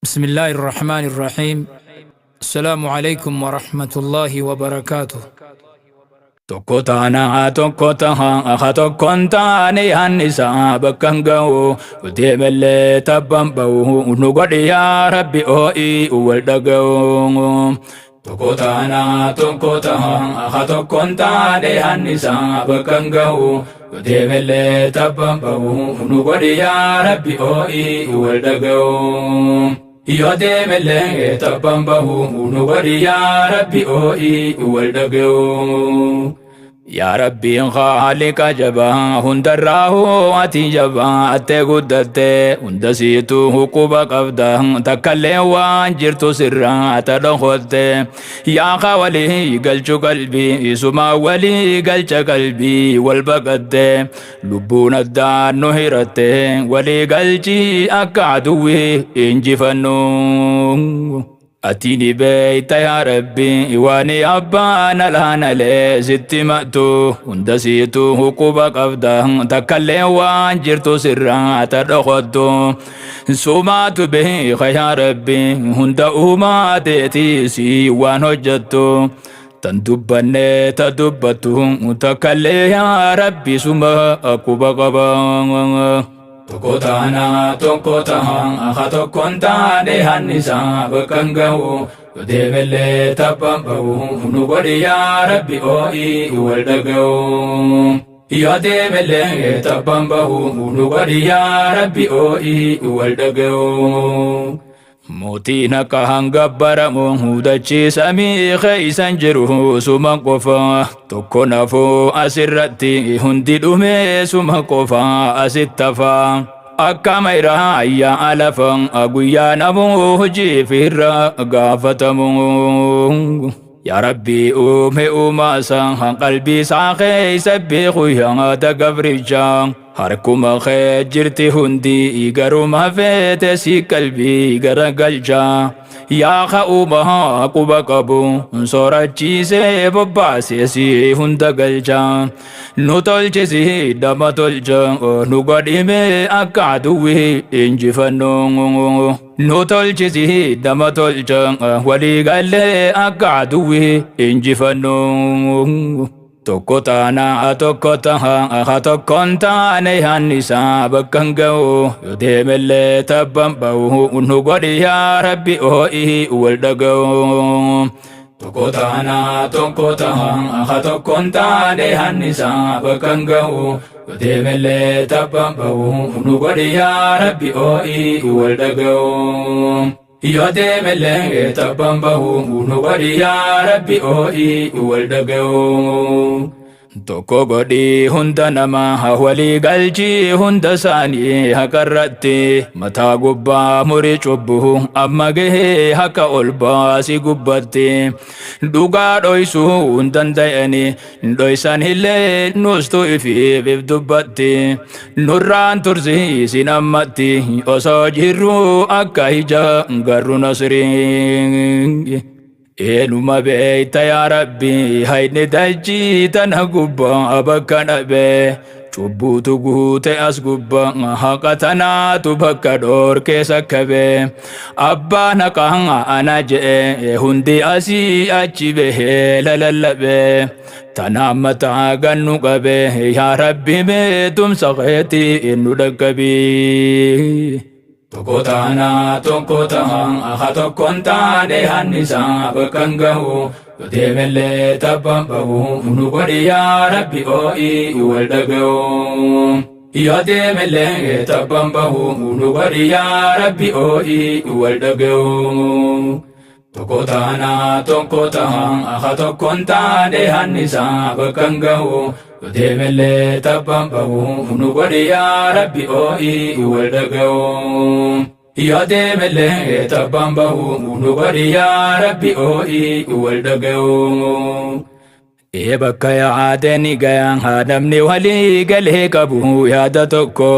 بسم الله الرحمن الرحيم. السلام عليكم ورحمة الله وبركاته. Tokko taanaa tokko tahaa akka tokkoon taane hannisaa bakkan ga'u deemallee tabban ba'u nu godhi yaa rabbi ho'i wal dhaga'u. Tokko taanaa tokko tahaa akka tokkoon taane hannisaa bakkan ga'u deemallee tabban ba'u nu godhi yaa rabbi ho'i wal dhaga'u. Yoo deemallee tabban ba'u nu godhi yaa rabbi ho'i wal dhaga'u. يا ربي خالق جبا هندراه أتي جبا أتغدت هندسيتو قبا قفدا تكلي وانجرت سرا تدخلت يا خوالي قلت قلبي سما ولي قلت قلبي والبقد لبون الدار نهرت ولي قلتي أكعدوي انجفنو أتيني بيت يا ربي واني أبانا لانا لي ستي مأتو وندسيتو حقوبا قفدا تكالي وانجرتو سرا تدخدو سوماتو به يا ربي هندا أوما تيتيسي وان هجتو تندبني تدبتو تكالي يا ربي سوما أقوبا قبا Tokko taanaa tokko tahaa akka tokkoon taane hannisaa bakkan ga'u yoo deemallee tabban ba'u nu godhi yaa rabbi ho'i wal dhaga'u. Yoo deemallee tabban ba'u nu godhi yaa rabbi ho'i wal dhaga'u. Mootiin akka hangabbaramu hudachiisa miiqa isan jiru suma qofa tokko nafuu asirratti hundi dhume suma qofa asitti hafa. Akka mayraa ayyaa alafan guyyaa namuu hojii firra gaafatamu. يا ربي أومي أوماسا قلبي ساقي سبيخو يا تقفرجا هركما خجرتي هندي إيقارو ما فيتسي قلبي إيقارقلجا يا خاوما قبا قبو صورة جيسي بباسي سي هندقلجا نوتول جيسي دما تولجا نقدمي أكادوي إنجفنو نوتول جيسي دما تولجا ولي قالي أكادوي إنجفنو Tokko taanaa tokko tahaa akka tokkoon taane hannisaa bakkan ga'u yoo deemallee tabban ba'u nu godhi yaa rabbi ho'i wal dhaga'u. Tokko taanaa tokko tahaa akka tokkoon taane hannisaa bakkan ga'u yoo deemallee tabban ba'u nu godhi yaa rabbi ho'i wal dhaga'u. Yoo deemallee tabban ba'u nu godhi yaa rabbi ho'i wal dhaga'u. Tokko godhi hunda namaa walii galchii hunda isaanii haqarratti mataa gubbaa murii cubbu amma gahee haka ol baasii gubbatti dhugaa dhoysuu hin danda'ani dhoysan illee nustu ifiif dubbatti nurraan tursiisin ammatti osoo jirru akka ija garru nasrii. Eenuma beeyta yaa rabbi hayni dachii tana gubbaa bakka dhabe cubbuutu guute as gubbaa haqa tanaatu bakka dhoorkee sakkabe abbaan haqaa ana je'e hundi asii achi bahee lalallabe tanaan mataa gannu qabe yaa rabbi beetumsa keetii nu dhaqqabi. Tokko taanaa tokko tahaa akka tokkoon taane hannisaa bakkan ga'u yoo deemallee tabban ba'u nu godhi yaa rabbi ho'i wal dhaga'u. Yoo deemallee tabban ba'u nu godhi yaa rabbi ho'i wal dhaga'u. Tokko taanaa tokko tahaa akka tokkoon taane hannisaa bakkan ga'u yoo deemallee tabban ba'u nu godhi yaa rabbi ho'i wal dhaga'u. Yoo deemallee tabban ba'u nu godhi yaa rabbi ho'i wal dhaga'u. Bakka yaadani gayan haadamni walii galee qabu yaada tokko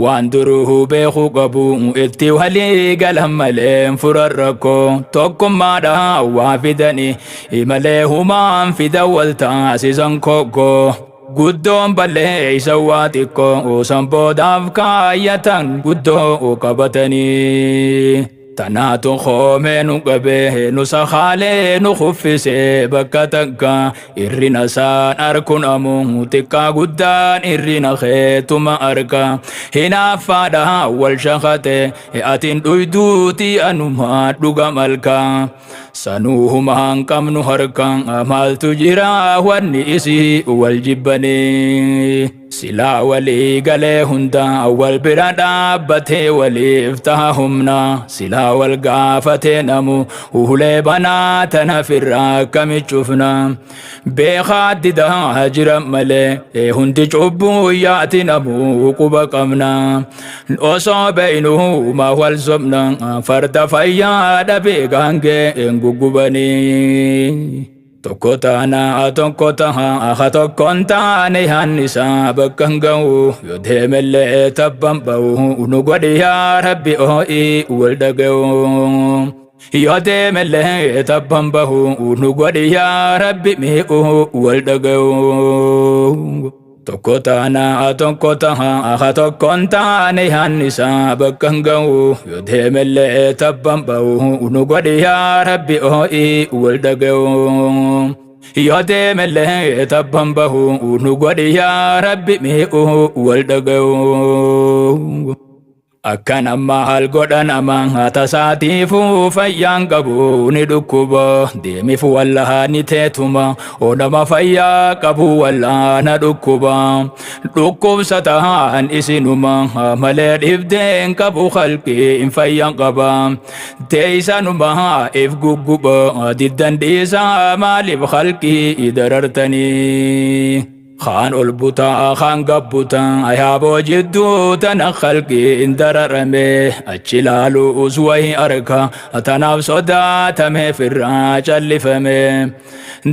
waan duruu beeku qabu itti walii galan malee furan rakko tokkummaadha waa fidani malee humaan fidan wal taasisan kokko guddoon ballee isa waa xiqqoo san boodaaf kaayyatan guddoo qabatanii. tanaatu khoomee nu qabee nu sakhaalee nu kuffisee bakka takka irrina isaan arkuun ammoo xiqqaa guddaan irrina keetuma arka hinaaffaadha wal shakate atiin dhuyduuti anumaa dhuga malka sanuuhuma hanqabnu harkaan maaltu jira wanni isii wal jibbanii silaa walii galee hunda wal bira dhaabbatee waliif taha humna silaa wal gaafatee namu uhulee banaa tana firraa kami cufna beekaa didaa jiran malee hundi cubbuu yaati namu quba qabna osoo beeynu ma wal sobna farda fayyaa dhabee gaangee gugubanii tokko taha tokkon taane hannisaa bakka hin ga'u yoo deemellee tabban ba'u nu godhi yaa rabbi oo'ii wal dhaga'u yoo deemellee tabban ba'u nu godhi yaa rabbi mi'u wal dhaga'u tokko taha tokkon taane hannisaa bakka hin ga'u yoo deemellee tabban ba'u nu godhi yaa rabbi oo'ii wal dhaga'u yoo deemellee tabban ba'u nu godhi yaa rabbi mi'u wal dhaga'u akkan amma hal godhan amaan tasaatiifuu fayyaan qabu ni dhukkuba deemiif wallaha ni teetuma onama fayyaa qabu wallaana dhukkuba dhukkubsataan isinuma malee dhibdeen qabu khalqii hin fayyan qaba teeysanuma if gugguba diddan dhiisaa maaliif khalqii darartanii خان البطا خان قبطا أيابو جدو تنا خلقي اندررمي أجلالو أزوي أركا تناف صدا تمي في الراج اللي فمي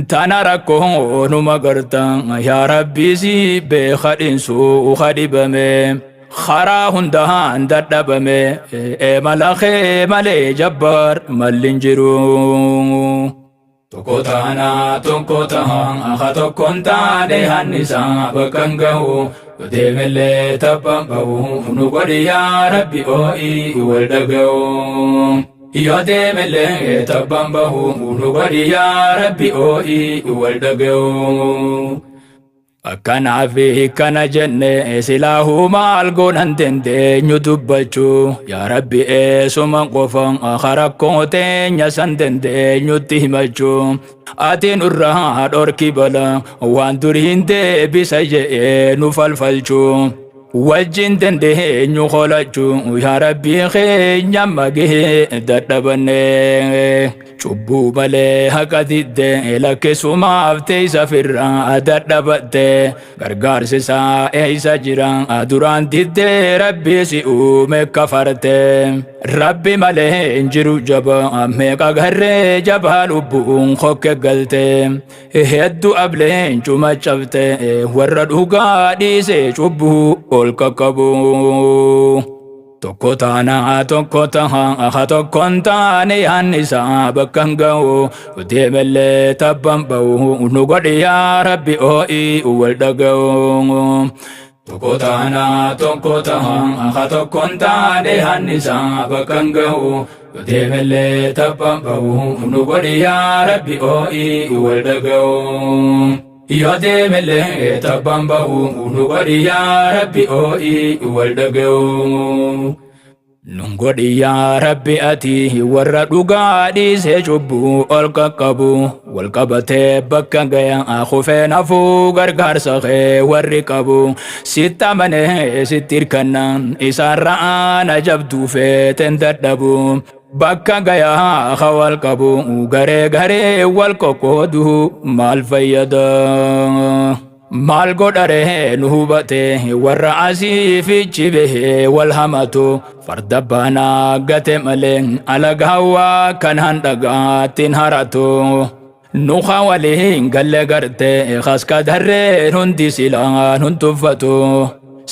تنا ركو نمقرتا يا ربي زي بخد سو خدبمي خرا هندهان دردبمي ملخي ملي جبار ملنجرو tokko taha tokkon taane hannisaa bakka hin ga'u yoo deemellee tabban ba'u nu godhi yaa rabbi oo'ii wal dhaga'u yoo deemellee tabban ba'u nu godhi yaa rabbi oo'ii wal dhaga'u akkanaafi kana jenne silaahu maal goonan dandeenyu dubbachuu yaa rabbi eesuma qofan rakkoo teenya san dandeenyutti himachuu ati nurraa dhorki bala waan duriin deebisa je'ee nu falfalchuu wajjin dandeenyu qolachuu yaa rabbi keenya magee dadhabannee cubbuu malee haqa didde lakkisumaaf teeysa firraa dadhabatte gargaarsi isaa eeysa jira duraan didde rabbi si uume kafarte rabbi malee hin jiru jaba meeqa garree jabaa lubbuun hokke galte hedduu ableen cuma cabte warra dhugaa dhiise cubbuu ol kakkabu tokko taha tokkon taane hannisaa bakka hin ga'u yoo deemellee tabban ba'u nu godhi yaa rabbi oo'ii wal dhaga'u tokko taha tokkon taane hannisaa bakka hin ga'u yoo deemellee tabban ba'u nu godhi yaa rabbi oo'ii wal dhaga'u yoo deemellee tabban ba'u nu godhi yaa rabbi oo'ii wal dhaga'u nun godhi yaa rabbi ati warra dhugaa dhiisee cubbuu ol qaqqabu wal qabatee bakka gayaa kufee nafuu gargaarsa kee warri qabu sitti amanee sitti hirkannaan isaan ra'aan ajabduu feeten dadhabu bakka gayaa wal qabu garee garee wal qoqqoodu maal fayyada maal godharee nu hubate warra asiifichi bahee wal hamatu farda baanaa gate malee alagaawaa kan handhagaattiin haratu nuka waliin galle garte kaska darreen hundi silaan huntuffatu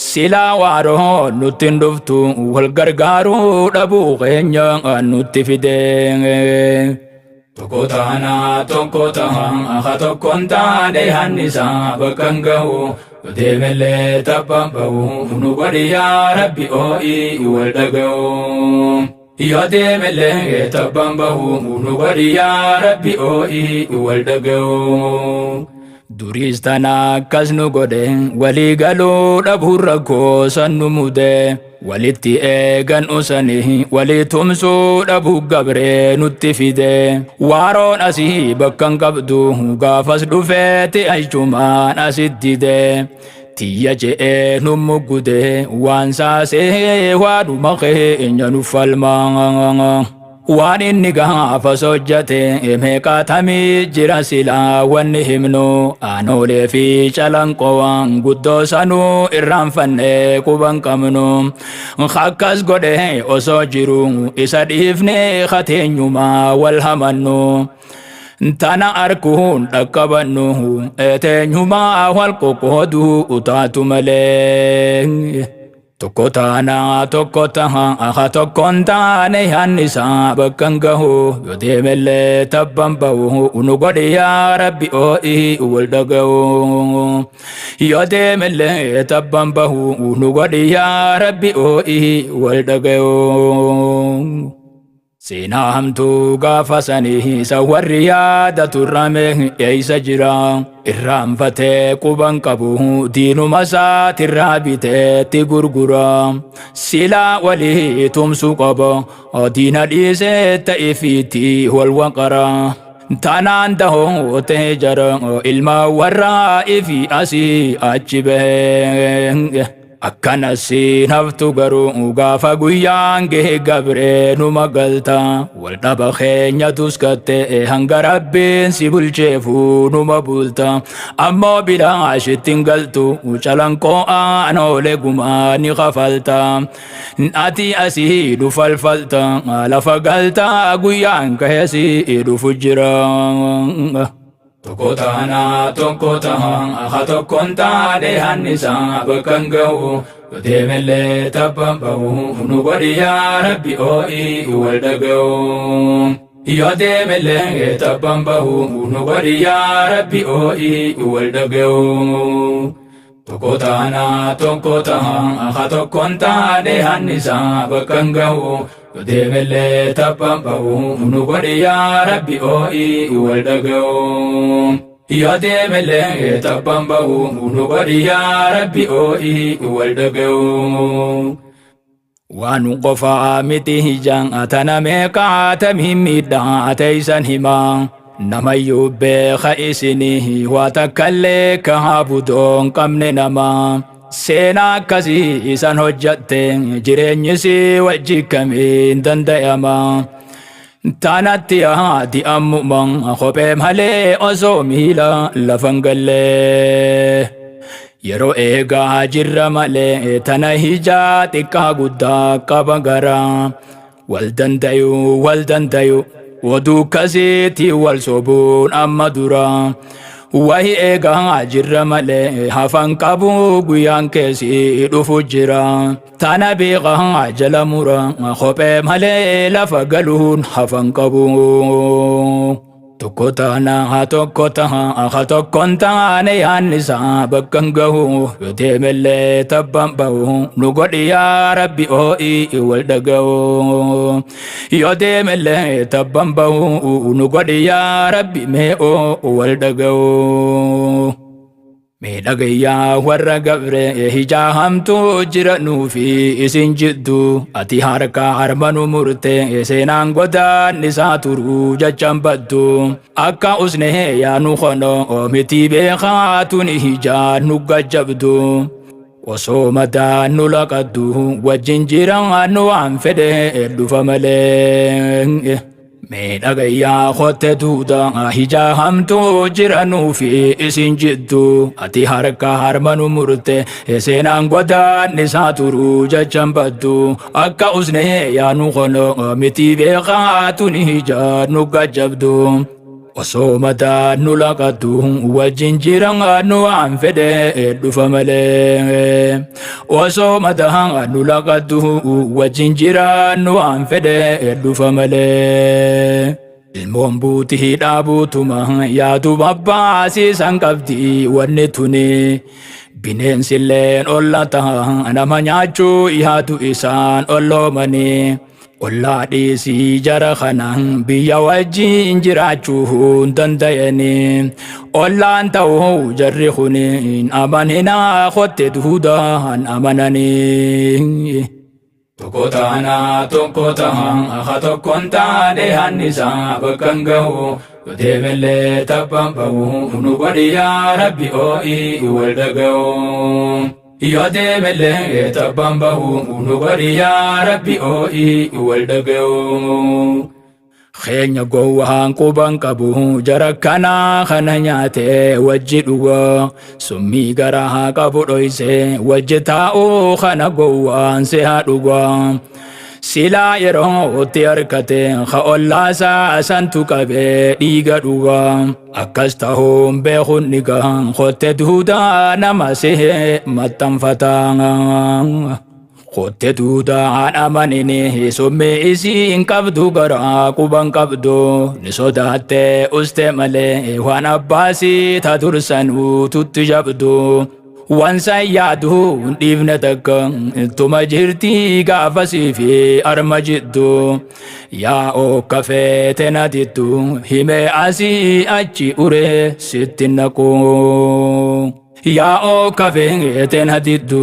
silaa waaroo nuttiin dhuftu wal gargaaruu dhabuu keenya nutti fidee tokko taha tokkon taane hannisaa bakka hin ga'u yoo deemellee tabban ba'u nu godhi yaa rabbi oo'ii wal dhaga'u يودي ملي تبنبه نغري يا ربي أوئي والدقو Duristana kasnu gode wali galu dhabur rakko sannu mude walitti eegan usani wali tumsu dhabu gabre nutti fide waaroon asii bakkan qabdu gaafas dhufeeti aychumaan asittide tiyya je'ee nummugude waan saasee waadhuma keenya nu falmaa waan inni gaafa sojjate meeqaatamii jira silaa wanni himnu aanoolee fi calanqoowwan guddoo sanuu irraanfannee quban qabnu akkas godhe osoo jiru isa dhiifne kateenyumaa wal hamannu tana arkuun dhaqqabannu eteenyumaa wal qoqqooduu utaatu malee Tokko taha aha tokkon taane hannisa bakkan gahu yoo deemellee tabban bahu unu godhe yaa rabbi oo'i wal dhagahu yoo deemellee tabban bahu unu godhe yaa rabbi oo'i wal dhagahu Seenaa hamtuu gaafa sanii isa warri yaada turrame eeysa jira irraanfatee quban qabu diinuma isaatirraa biteetti gurgura silaa walii tumsu qaba diina dhiisee ta'eefiitti wal waqara tanaan dahoo ta'e jara ilma warraa ifi asii achi bahee akkanasi naftu garuu gaafa guyyaan gahee gabree numa galta wal dhaba keenya tuskatte hanga rabbiin si bulcheefu numa bulta ammoo bilaashittiin galtu calanqoo aanoolee gumaa ni kafalta ati asii dhufalfalta lafa galta guyyaan gaheesi dhufu jira Tokko taha aha tokkon taane hannisa bakkan gahu yoo deemellee tabban bahu nu godhi yaa rabbi oo'i wal dhagahu yoo deemellee tabban bahu nu godhi yaa rabbi oo'i wal dhagahu Tokko taha aha tokkon taane hannisa bakkan gahu yoo deemellee tabban bahu nu godhi yaa rabbi oo'i wal dhagahu yoo deemellee tabban bahu nu godhi yaa rabbi oo'i wal dhagahu waan qofaa miti hijaan atana meeqaa tamiin miidhaa teeysan himaa namayyuu beeka isinii waa takkallee kahaa budoon qabne namaa seenaa akkasii isan hojjatte jireenyisi wajji kamiin danda'ama tanatti haati ammuman kophee malee osoo miila lafan gallee yeroo eegaa jirra malee tana hijaa xiqqaa guddaa qaba garaa wal dandayu oduu kasiitti wal sobuun amma dura wahi eegaa jirra malee hafan qabu guyyaan keessi dhufu jira tana beekaa jala mura kophee malee lafa galuun hafan qabu Tokko taha aha tokkon taane hannisa bakkan gahu yoo deemellee tabban bahu nu godhi yaa rabbi oo'i wal dhagahu yoo deemellee tabban bahu nu godhi yaa rabbi mee'oo wal dhagahu Mee dhagayyaa warra gabre hijaa hamtuu jira nuufi isin jiddu ati harka harmanu murte seenaan godaan isaa turuu jechaan baddu akka usne yaanu kono miti beekaa tuni hijaa nu gajjabdu osoo madaan nu laqaddu wajjin jiran nu waan fedhe dhufa malee Mee dhagayyaa kotte duuda hijaa hamtuu jira nuufi isin jiddu ati harka harmanu murte seenaan godaan isaa turuu jechaan baddu akka usne yaanu kono miti beekaa tuni hijaa nu gajjabdu osoo madaan nu laqaddu wajjin jiran nu waan fedhe dhufa malee osoo madaan nu laqaddu wajjin jiran nu waan fedhe dhufa malee ilmoon buutii dhaabuutuma yaadu babbaasiisan qabdi wanni tuni bineensilleen olla taha nama nyaachuu yaadu isaan olloomanii ollaa dhiisii jara kanaan biyya wajjin jiraachuun danda'anii ollaan ta'uu jarri kuniin amaninaa kotte duudaan amananii. Tokko ta'an akka tokkoon taane hannisaa bakka hin gahu yoo deebilee tabbaan bahu nu godhi yaa Rabbi oo'ii wal dhaga'u. Yoo deebilee tabbaan bahu nu godhi yaa Rabbi oo'ii wal dhaga'u. Keenya gowwaan quban qabu jara kana nyaate wajji dhuga summii garaa qabu dhoyse wajji taa'u kana gowwaan seha dhuga. Silaa yeroo itti harkate ka ollaasaa santu qabee dhiiga dhuga. Akkas ta'uun beekuun dhiga kotte duudaa nama sehe maxxanfataa. Kotte duudaan amanini summii isiin qabdu garaa quban qabdu ni sodaatte uste malee waan abbaasii ta dursanuu tutti jabdu. Waan san yaadu dhiifne takka ittuma jirti gaafasii fi arma jiddu. Yaa okka feete na dittu hime asii achi ure sitti naqu. Yaa okka feete na dittu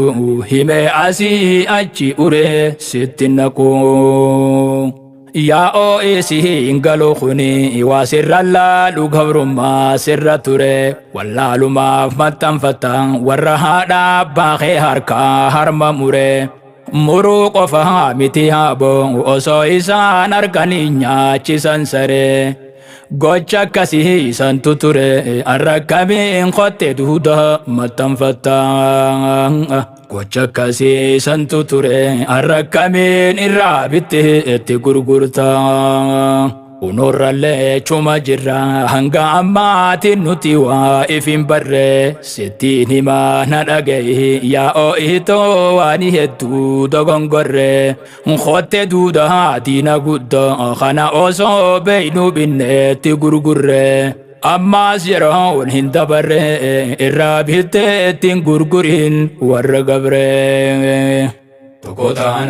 hime asii achi ure sitti naqu. Yaa oo'isi hin galu kuni waa sirra laalu gabrummaa sirra ture wallaalumaaf maxxanfata warra haadha baaqee harkaa harma mure. Muruu qofa miti haaboo osoo isaan arganii nyaachisan saree. Gocha akkasii santu ture arrakkamiin kotte duudaa maxxanfata. Gocha akkasii santu ture arrakkamiin irraa bitte itti gurgurta. Unorrallee chuma jirra hanga ammaatiin nuti waa ifin barre sittiin himaa na dhaga'i yaa oo'itoo waan hedduu dogongorre. Kotte duudaa diina guddaa kana osoo beeynu binneetti gurgurre. Ammaas yeroon hin dabarre irraa bitte ittiin gurgurin warra gabre. Tokko ta'an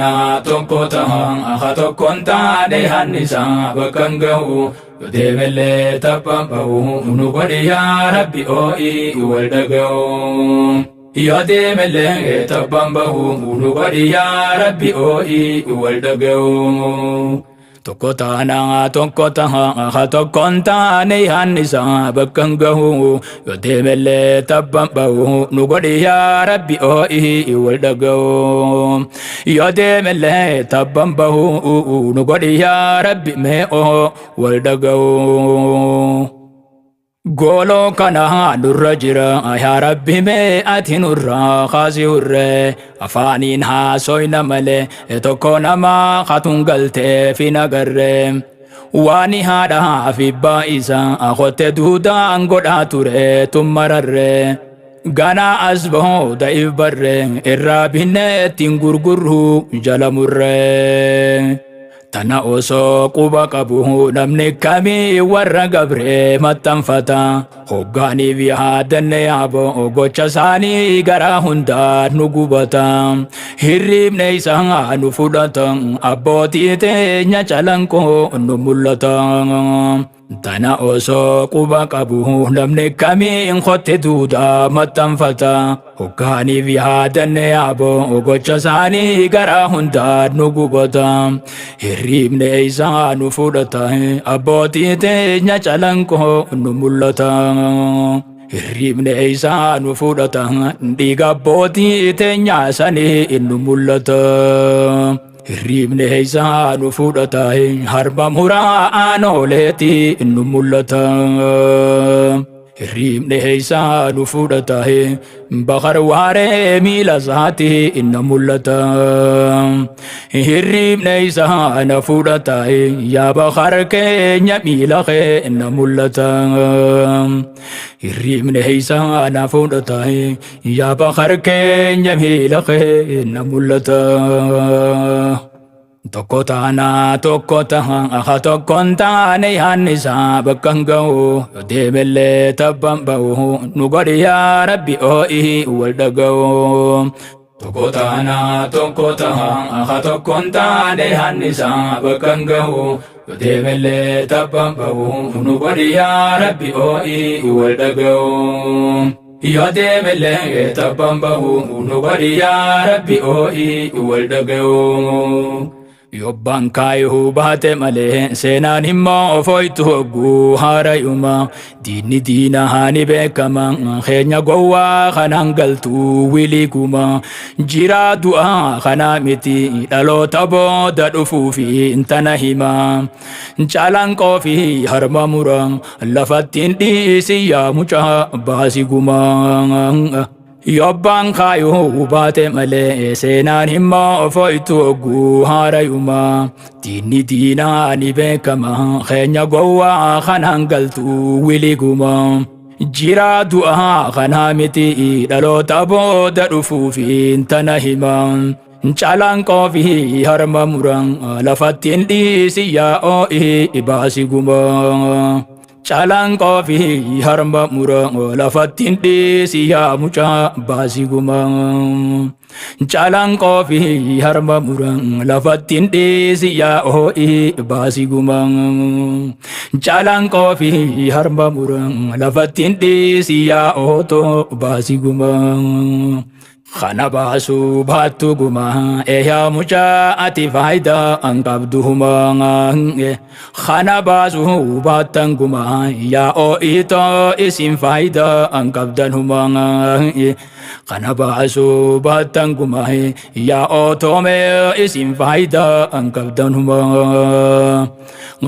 akka tokkoon taane hannisaa bakka hin gahu yoo deebilee tabbaan bahu nu godhi yaa Rabbi oo'ii wal dhaga'u. Yoo deebilee tabbaan bahu nu godhi yaa Rabbi oo'ii wal dhaga'u. Tokko ta'an akka tokkoon taane hannisaa bakka hin gahu yoo deebilee tabbaan bahu nu godhi yaa Rabbi oo'ii wal dhaga'u. Yoo deebilee tabbaan bahu nu godhi yaa Rabbi mee'oo wal dhaga'u. Gooloo kana nurra jira yaa Rabbi mee ati nurraa kaasi hurre. Afaaniin haasoyna malee tokko nama katun galtee fi nagarre. Waani haadha fi baa'isa kotte duudaan godhaa ture tummararre. Gana as bahoo da'if barre irraa binne ittiin gurgurru jala murre. Tana osoo quba qabu namni kamii warra gabre maxxanfata. Hoggaaniif yaadanne yaaboo gocha isaanii garaa hundaa nu gubata. Hirribne isaa nu fudhata abbootii teenya calanqoo nu mul'ata. Tana osoo quba qabu namni kamiin kotte duudaa maxxanfata. Hoggaaniif yaadanne yaaboo gocha isaanii garaa hundaa nu gubata. Hirribne isaa nu fudhata abbootii teenya calanqoo nu mul'ata. Hirribne isaa nu fudhata dhiiga abbootii teenya sanii nu mul'ata. Hirribne isaa nu fudhata harma muraa aanooleeti nu mul'ata. Hirribne isaa nu fudhata bakar waaree miila isaati nu mul'ata. Hirribne isaa na fudhata yaa bakar keenya miila kee nu mul'ata. Hirribne isaa na fudhata yaa bakar keenya miila kee nu mul'ata. Tokko ta'an akka tokkoon taane hannisaa bakka hin gahu yoo deebilee tabbaan bahu nu godhi yaa Rabbi oo'ii wal dhaga'u. Tokko taanaa tokko tahaan akka tokkoon taane hannisaa bakka hin gahu yoo deemellee tabbaan bahu nu godhi yaa Rabbi oo'ii wal dhaga'u. Yoo deemellee tabbaan bahu nu godhi yaa Rabbi oo'ii wal dhaga'u. Yobbaan kaayuu baate malee seenaan immoo foytu hogguu haarayuma diinni diina haani beekama keenya gowwaa kanaan galtuu wiliguma jiraa du'aa kanaa miti dhaloota booda dhufuufi intana hima caalanqoo fi harma mura lafattiin dhiisi yaa mucaa baasiguma. Yobbaan kaayuu baate malee seenaan immoo foytu hogguu haarayuma diinni diinaa ni beekama keenya gowwaa kanaan galtuu wiliguma jiraa du'aa kanaa miti dhaloota booda dhufuufi intana hima caalanqoo fi harma muran lafattiin dhiisi yaa oo'ii baasiguma. Caalanqoo fi harma mura lafattiin dhiisi yaa mucaa baasiguma. Caalanqoo fi harma mura lafattiin dhiisi yaa oo'ii baasiguma. Caalanqoo fi harma mura lafattiin dhiisi yaa ootoo baasiguma. Kana baasuu baattu guma yaa mucaa ati faayidaa hin qabdu huma. Kana baasuu baattan guma yaa oo'itoo isin faayidaa hin qabdan huma. Kana baasuu baattan guma yaa ootoomee isin faayidaa hin qabdan huma.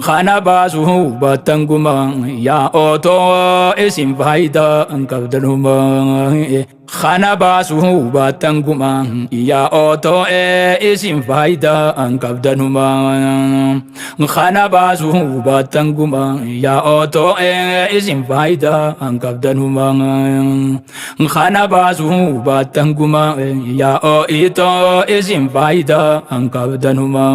Kana baasuu baattan guma yaa ootoo isin faayidaa hin qabdan huma. Kana baasuu baattan guma yaa ootoo isin faayidaa hin qabdan huma. Kana baasuu baattan guma yaa ootoo isin faayidaa hin qabdan huma. Kana baasuu baattan guma yaa oo'itoo isin faayidaa hin qabdan huma.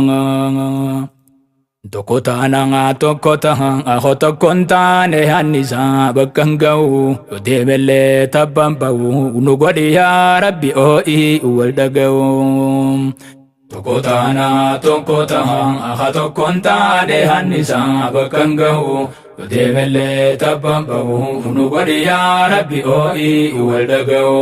Tokko taanaa tokko tahaan ako tokkoon taane hannisaa bakka hin gahu yoo deemellee tabbaan bahu nu godhi yaa Rabbi oo'ii wal dhaga'u. Tokko taanaa tokko tahaan ako tokkoon taane hannisaa bakka hin gahu yoo deemellee tabbaan bahu nu godhi yaa Rabbi oo'ii wal dhaga'u.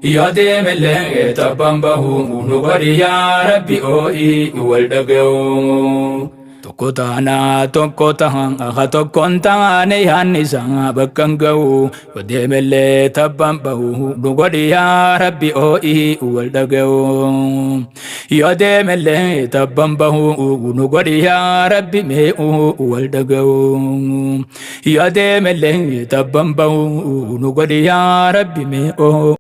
Yoo deemellee tabbaan bahu nu godhi yaa Rabbi oo'ii wal dhaga'u. Tokko taanaa tokko tahaan akka tokkoon taane hannisaa bakka hin gahu yoo deemellee tabbaan bahu nu godhi yaa Rabbi oo'ii wal dhaga'u. Yoo deemellee tabbaan bahu nu godhi yaa Rabbi mee'uu wal dhaga'u. Yoo deemellee tabbaan bahu nu godhi yaa Rabbi mee'uu.